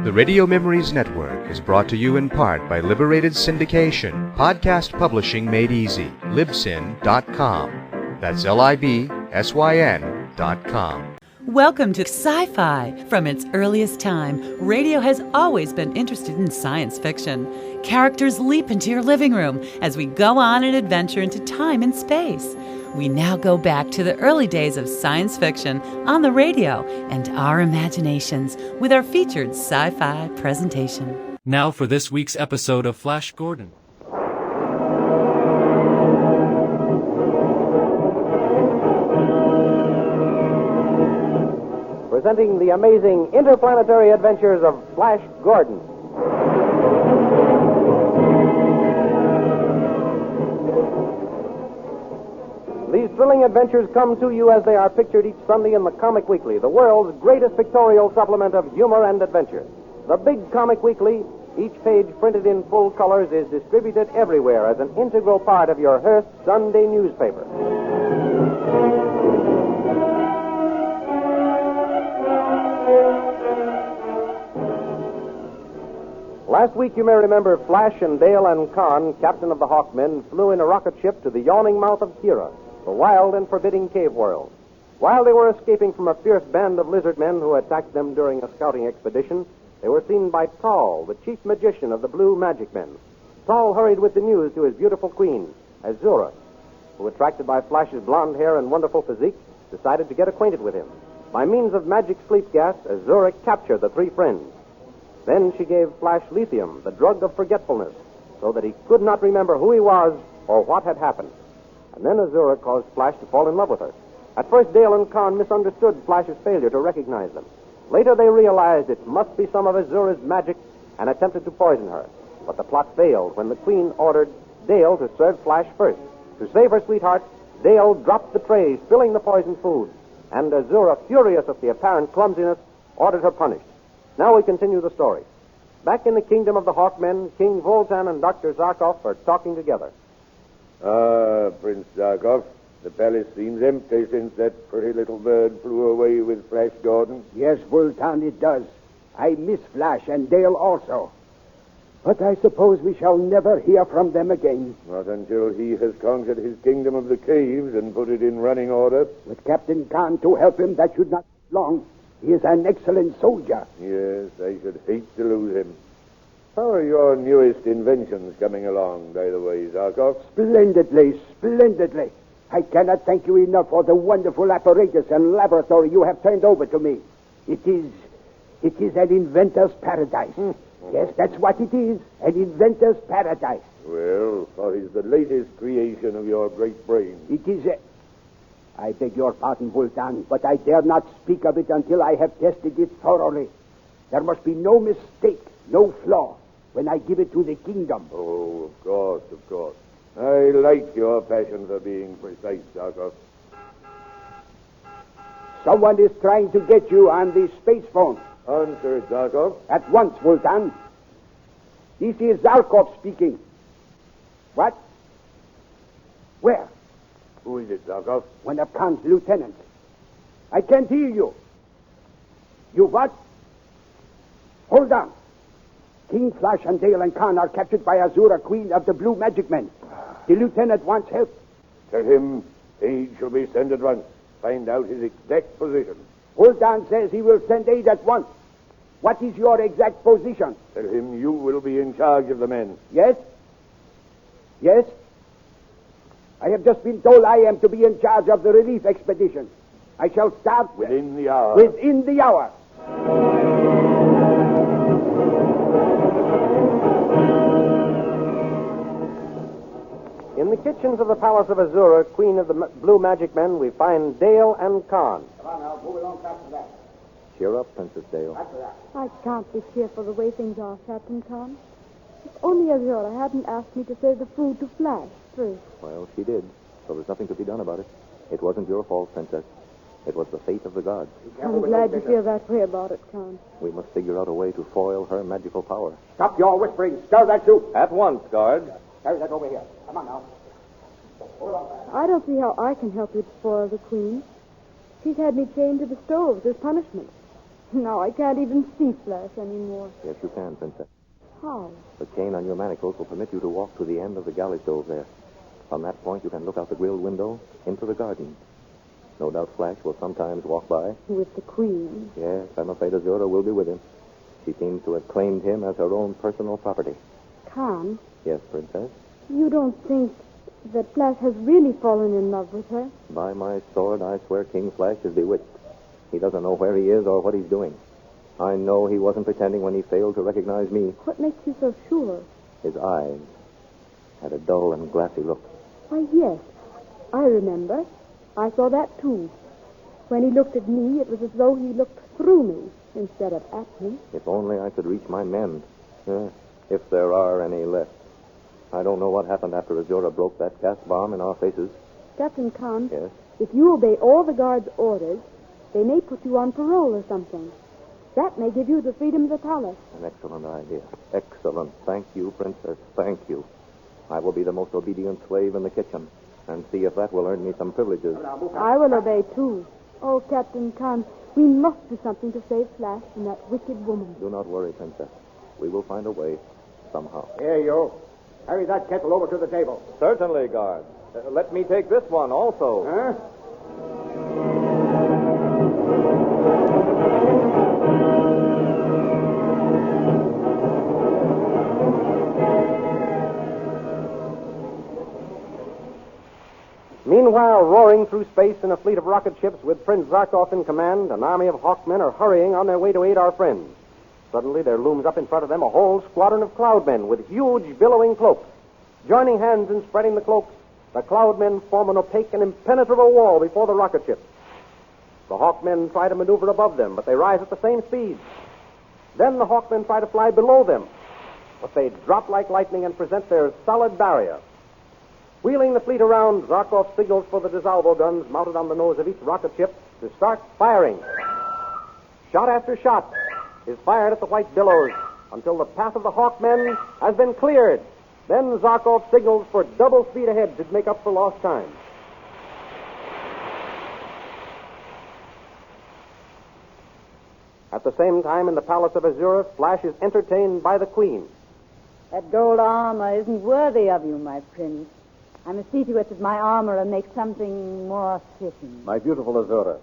The Radio Memories Network is brought to you in part by Liberated Syndication, podcast publishing made easy, libsyn.com. That's libsyn.com. Welcome to Sci-Fi. From its earliest time, radio has always been interested in science fiction. Characters leap into your living room as we go on an adventure into time and space. We now go back to the early days of science fiction on the radio and our imaginations with our featured sci-fi presentation. Now for this week's episode of Flash Gordon. Presenting the amazing interplanetary adventures of Flash Gordon. These thrilling adventures come to you as they are pictured each Sunday in the Comic Weekly, the world's greatest pictorial supplement of humor and adventure. The Big Comic Weekly, each page printed in full colors, is distributed everywhere as an integral part of your Hearst Sunday newspaper. Last week, you may remember, Flash and Dale and Khan, captain of the Hawkmen, flew in a rocket ship to the yawning mouth of Kira, the wild and forbidding cave world. While they were escaping from a fierce band of lizard men who attacked them during a scouting expedition, they were seen by Tal, the chief magician of the Blue Magic Men. Tal hurried with the news to his beautiful queen, Azura, who, attracted by Flash's blonde hair and wonderful physique, decided to get acquainted with him. By means of magic sleep gas, Azura captured the three friends. Then she gave Flash lithium, the drug of forgetfulness, so that he could not remember who he was or what had happened. And then Azura caused Flash to fall in love with her. At first, Dale and Khan misunderstood Flash's failure to recognize them. Later, they realized it must be some of Azura's magic and attempted to poison her. But the plot failed when the Queen ordered Dale to serve Flash first. To save her sweetheart, Dale dropped the tray, spilling the poisoned food. And Azura, furious at the apparent clumsiness, ordered her punished. Now we continue the story. Back in the kingdom of the Hawkmen, King Voltan and Dr. Zarkov are talking together. Prince Zarkov, the palace seems empty since that pretty little bird flew away with Flash Gordon. Yes, Voltan, it does. I miss Flash and Dale also. But I suppose we shall never hear from them again. Not until he has conquered his kingdom of the caves and put it in running order. With Captain Khan to help him, that should not take long. He is an excellent soldier. Yes, I should hate to lose him. How are your newest inventions coming along, by the way, Zarkov? Splendidly, splendidly. I cannot thank you enough for the wonderful apparatus and laboratory you have turned over to me. It is an inventor's paradise. Yes, that's what it is, an inventor's paradise. Well, what is the latest creation of your great brain? It is I beg your pardon, Voltan, but I dare not speak of it until I have tested it thoroughly. There must be no mistake, no flaw, when I give it to the kingdom. Oh, of course, of course. I like your passion for being precise, Zarkov. Someone is trying to get you on the space phone. Answer it, Zarkov. At once, Voltan. This is Zarkov speaking. What? Where? Who is it, Zarkov? One of Khan's lieutenants. I can't hear you. You what? Hold on. King Flash and Dale and Khan are captured by Azura, queen of the Blue Magic Men. The lieutenant wants help. Tell him aid shall be sent at once. Find out his exact position. Voltan says he will send aid at once. What is your exact position? Tell him you will be in charge of the men. Yes? Yes? I have just been told I am to be in charge of the relief expedition. I shall start within the hour. Within the hour. In the kitchens of the palace of Azura, queen of the Blue Magic Men, we find Dale and Khan. Come on now, move along after that. Cheer up, Princess Dale. After that. I can't be cheerful the way things are, Captain Khan. If only Azura hadn't asked me to serve the food to Flash first. Well, she did, so there's nothing to be done about it. It wasn't your fault, Princess. It was the fate of the gods. I'm glad you feel that way about it, Khan. We must figure out a way to foil her magical power. Stop your whispering. Stir that soup. At once, guard. Carry that over here. Come on now. Hold on. I don't see how I can help you to spoil the Queen. She's had me chained to the stove as punishment. Now I can't even see Flash anymore. Yes, you can, Princess. How? The chain on your manacles will permit you to walk to the end of the galley stove there. From that point, you can look out the grilled window into the garden. No doubt Flash will sometimes walk by. With the Queen. Yes, I'm afraid Azura will be with him. She seems to have claimed him as her own personal property. Khan, Yes, Princess. you don't think that Flash has really fallen in love with her? By my sword, I swear King Flash is bewitched. He doesn't know where he is or what he's doing. I know he wasn't pretending when he failed to recognize me. What makes you so sure? His eyes had a dull and glassy look. Why, yes. I remember. I saw that, too. When he looked at me, it was as though he looked through me instead of at me. If only I could reach my men. If there are any left. I don't know what happened after Azura broke that gas bomb in our faces. Captain Khan, Yes? if you obey all the guards' orders, they may put you on parole or something. That may give you the freedom of the palace. An excellent idea. Excellent. Thank you, Princess. Thank you. I will be the most obedient slave in the kitchen and see if that will earn me some privileges. I will obey, too. Oh, Captain Khan, we must do something to save Flash from that wicked woman. Do not worry, Princess. We will find a way somehow. Here, you. Carry that kettle over to the table. Certainly, guard. Let me take this one also. Huh? Meanwhile, roaring through space in a fleet of rocket ships with Prince Zarkov in command, an army of Hawkmen are hurrying on their way to aid our friends. Suddenly, there looms up in front of them a whole squadron of Cloudmen with huge, billowing cloaks. Joining hands in spreading the cloaks, the Cloudmen form an opaque and impenetrable wall before the rocket ships. The Hawkmen try to maneuver above them, but they rise at the same speed. Then the Hawkmen try to fly below them, but they drop like lightning and present their solid barrier. Wheeling the fleet around, Zarkov signals for the dissolvo guns mounted on the nose of each rocket ship to start firing. Shot after shot is fired at the white billows until the path of the Hawkmen has been cleared. Then Zarkov signals for double speed ahead to make up for lost time. At the same time, in the palace of Azura, Flash is entertained by the Queen. That gold armor isn't worthy of you, my prince. I must see to it that my armor and make something more fitting. My beautiful Azura,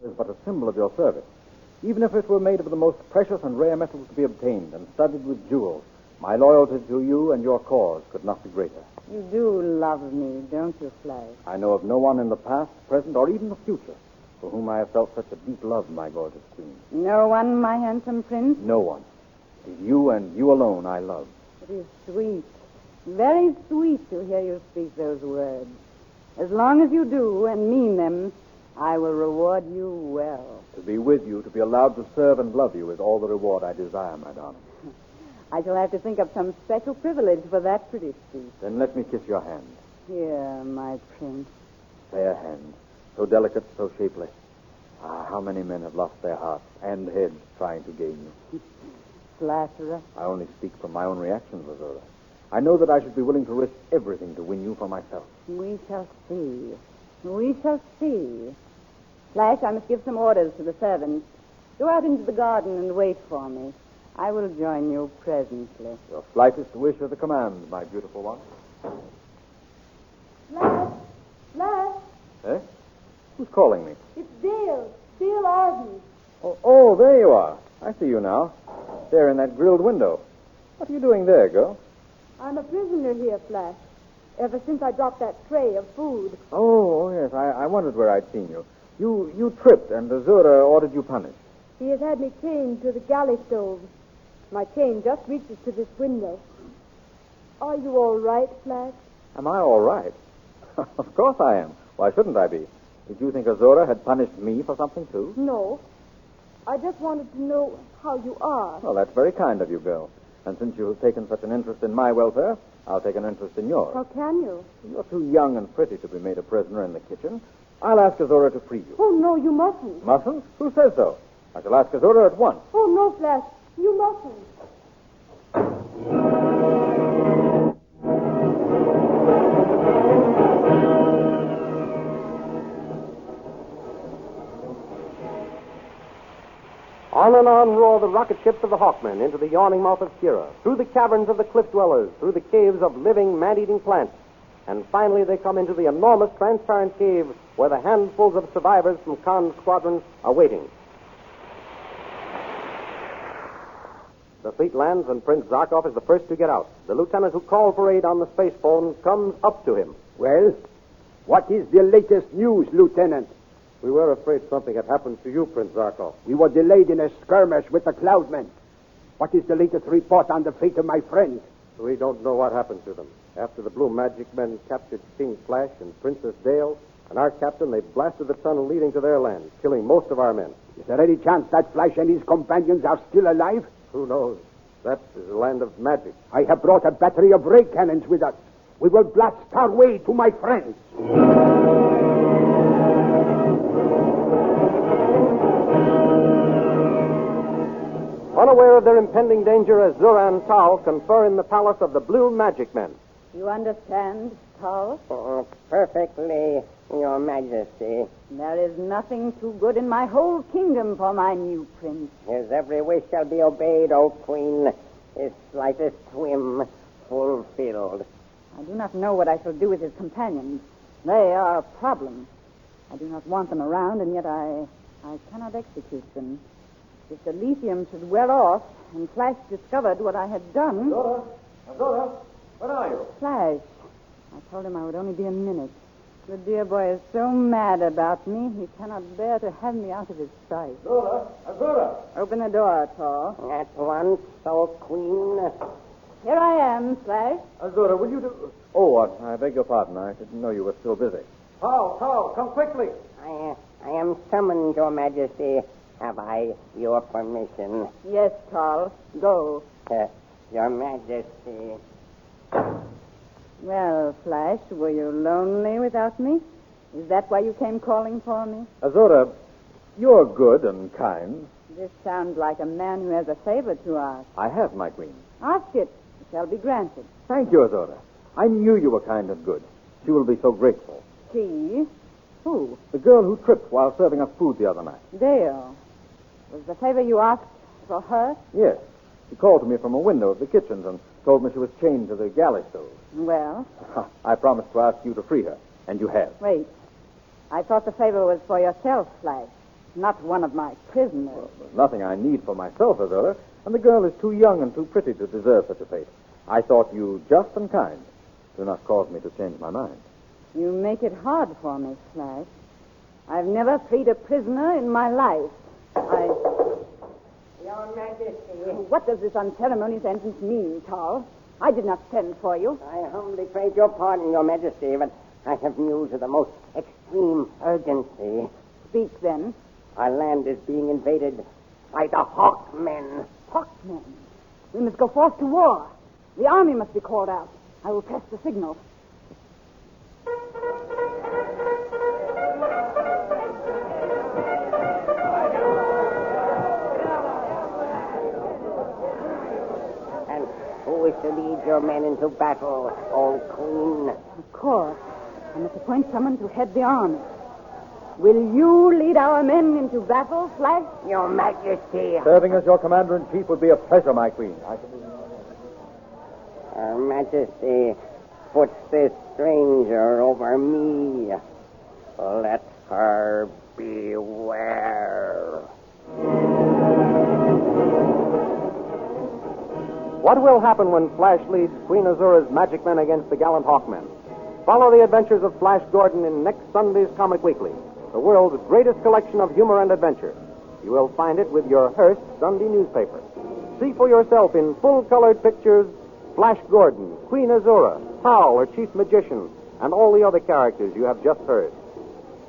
is but a symbol of your service. Even if it were made of the most precious and rare metals to be obtained and studded with jewels, my loyalty to you and your cause could not be greater. You do love me, don't you, Flash? I know of no one in the past, present, or even the future for whom I have felt such a deep love, my gorgeous queen. No one, my handsome prince? No one. It is you and you alone I love. It is sweet, very sweet to hear you speak those words. As long as you do and mean them, I will reward you well. To be with you, to be allowed to serve and love you is all the reward I desire, my darling. I shall have to think of some special privilege for that pretty speech. Then let me kiss your hand. Here, my prince. Fair hand. So delicate, so shapely. Ah, how many men have lost their hearts and heads trying to gain you. Flatterer. I only speak from my own reactions, Azura. I know that I should be willing to risk everything to win you for myself. We shall see. We shall see. Flash, I must give some orders to the servants. Go out into the garden and wait for me. I will join you presently. Your slightest wish is a command, my beautiful one. Flash! Flash! Eh? Who's calling me? It's Dale. Dale Arden. Oh, there you are. I see you now. There in that grilled window. What are you doing there, girl? I'm a prisoner here, Flash. Ever since I dropped that tray of food. Oh, yes. I wondered where I'd seen you. You tripped, and Azura ordered you punished. He has had me chained to the galley stove. My chain just reaches to this window. Are you all right, Flash? Am I all right? Of course I am. Why shouldn't I be? Did you think Azura had punished me for something, too? No. I just wanted to know how you are. Well, that's very kind of you, girl. And since you have taken such an interest in my welfare, I'll take an interest in yours. How can you? You're too young and pretty to be made a prisoner in the kitchen. I'll ask Azura to free you. Oh, no, you mustn't. Mustn't? Who says so? I shall ask Azura at once. Oh, no, Flash. You mustn't. On and on roar the rocket ships of the Hawkmen into the yawning mouth of Kira, through the caverns of the cliff dwellers, through the caves of living, man-eating plants. And finally they come into the enormous transparent cave where the handfuls of survivors from Khan's squadron are waiting. The fleet lands and Prince Zarkov is the first to get out. The lieutenant who called for aid on the space phone comes up to him. Well, what is the latest news, Lieutenant? We were afraid something had happened to you, Prince Zarkov. We were delayed in a skirmish with the Cloudmen. What is the latest report on the fate of my friends? We don't know what happened to them. After the Blue Magic Men captured King Flash and Princess Dale and our captain, they blasted the tunnel leading to their land, killing most of our men. Is there any chance that Flash and his companions are still alive? Who knows? That is a land of magic. I have brought a battery of ray cannons with us. We will blast our way to my friends. Unaware of their impending danger, Azura and Tal confer in the palace of the Blue Magic Men. You understand, Tal? Oh, perfectly, Your Majesty. There is nothing too good in my whole kingdom for my new prince. His every wish shall be obeyed, O Queen. His slightest whim fulfilled. I do not know what I shall do with his companions. They are a problem. I do not want them around, and yet I cannot execute them. If the lithium should wear off and Flash discovered what I had done... Azora, where are you? Flash. I told him I would only be a minute. The dear boy is so mad about me, he cannot bear to have me out of his sight. Azora! Open the door, Tall. At once, O Queen. Here I am, Flash. Azora, will you do... Oh, I beg your pardon. I didn't know you were still busy. Tal, come quickly. I am summoned, Your Majesty. Have I your permission? Yes, Tall. Go. Your Majesty. Well, Flash, were you lonely without me? Is that why you came calling for me? Azora, you're good and kind. This sounds like a man who has a favor to ask. I have, my queen. Ask it. It shall be granted. Thank you, Azora. I knew you were kind and good. She will be so grateful. She? Who? The girl who tripped while serving us food the other night. Dale. Was the favor you asked for her? Yes. She called to me from a window of the kitchens and told me she was chained to the galley stove. Well? I promised to ask you to free her, and you have. Wait. I thought the favor was for yourself, Flash, not one of my prisoners. Well, there's nothing I need for myself, Azora, and the girl is too young and too pretty to deserve such a fate. I thought you just and kind. Do not cause me to change my mind. You make it hard for me, Flash. I've never freed a prisoner in my life. Your Majesty. What does this unceremonious entrance mean, Tal? I did not send for you. I humbly crave your pardon, Your Majesty, but I have news of the most extreme urgency. Speak, then. Our land is being invaded by the Hawkmen. Hawkmen? We must go forth to war. The army must be called out. I will press the signal. And who is to lead your men into battle, O Queen? Of course. I must appoint someone to head the army. Will you lead our men into battle, Flash? Your Majesty. Serving as your commander-in-chief would be a pleasure, my queen. Her Majesty puts this stranger over me. Let her beware. What will happen when Flash leads Queen Azura's magic men against the gallant Hawkmen? Follow the adventures of Flash Gordon in next Sunday's Comic Weekly, the world's greatest collection of humor and adventure. You will find it with your Hearst Sunday newspaper. See for yourself in full-colored pictures Flash Gordon, Queen Azura, Tal, or Chief Magician, and all the other characters you have just heard.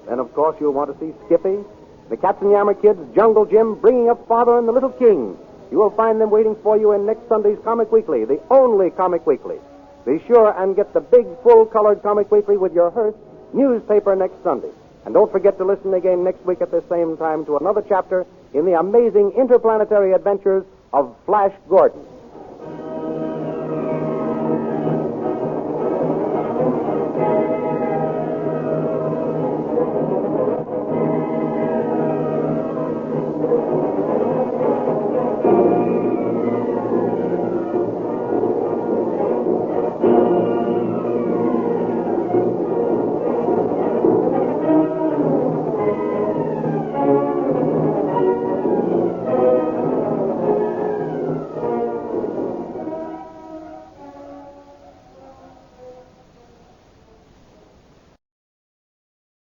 Then, of course, you'll want to see Skippy, the Katzenjammer Kids, Jungle Jim, Bringing Up Father, and the Little King. You will find them waiting for you in next Sunday's Comic Weekly, the only Comic Weekly. Be sure and get the big, full-colored Comic Weekly with your Hearst newspaper next Sunday. And don't forget to listen again next week at the same time to another chapter in the amazing interplanetary adventures of Flash Gordon.